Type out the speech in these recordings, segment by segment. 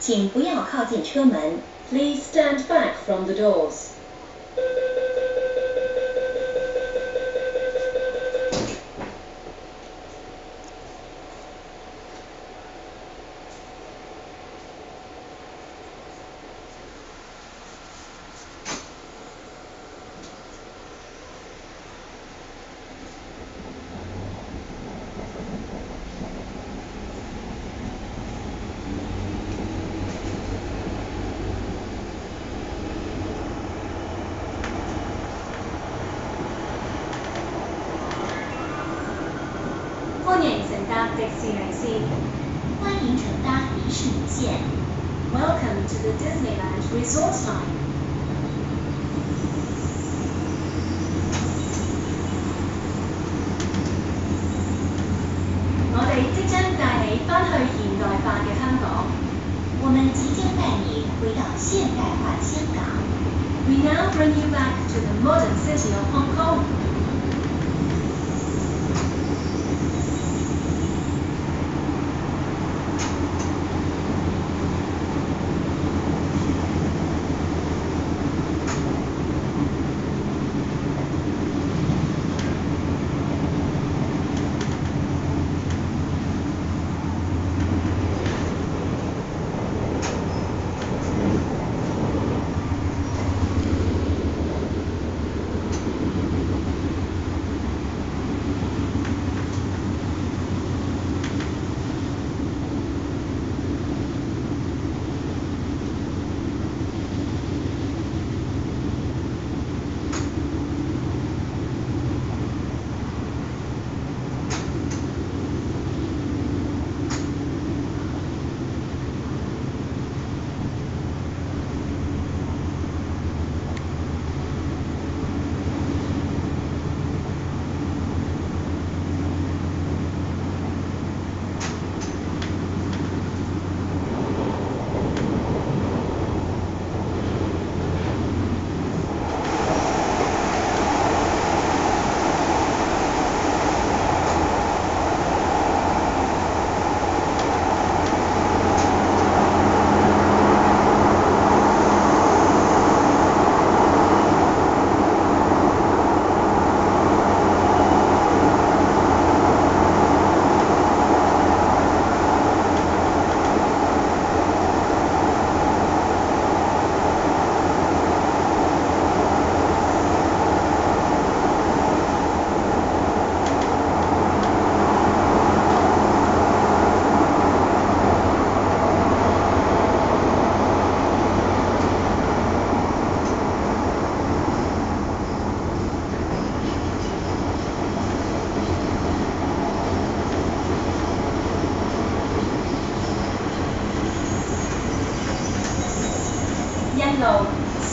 请不要靠近车门。Please stand back from the doors. 歡迎乘搭迪士尼線。歡迎乘搭迪士尼線。Welcome to the Disneyland Resort Line. 我哋即將帶你返去現代化嘅香港。我們即將帶你回到現代化的香港。We now bring you back to the modern city of Hong Kong.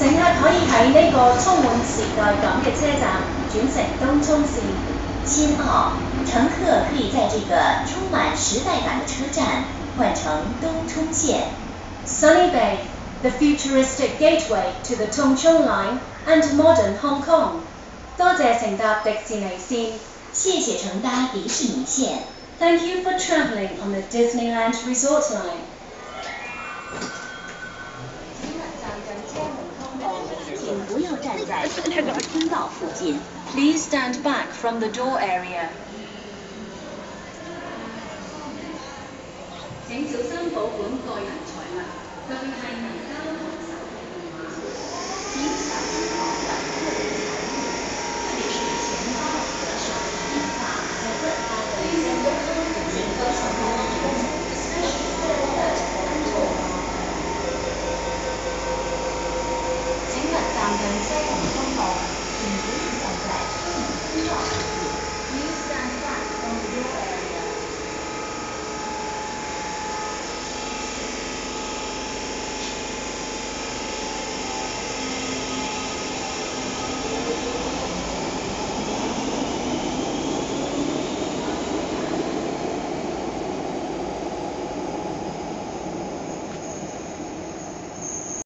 乘客可以喺呢個充滿時代感嘅車站轉乘東涌線。千奧，乘客可以在這個充滿時代感的車站換乘東涌線。Sunny Bay, the futuristic gateway to the Tung Chung Line and modern Hong Kong. 多謝乘搭迪士尼線。謝謝乘搭迪士尼線。Thank you for travelling on the Disneyland Resort Line. 請不要站在通道附近。Please stand back from the door area. 請小心保管個人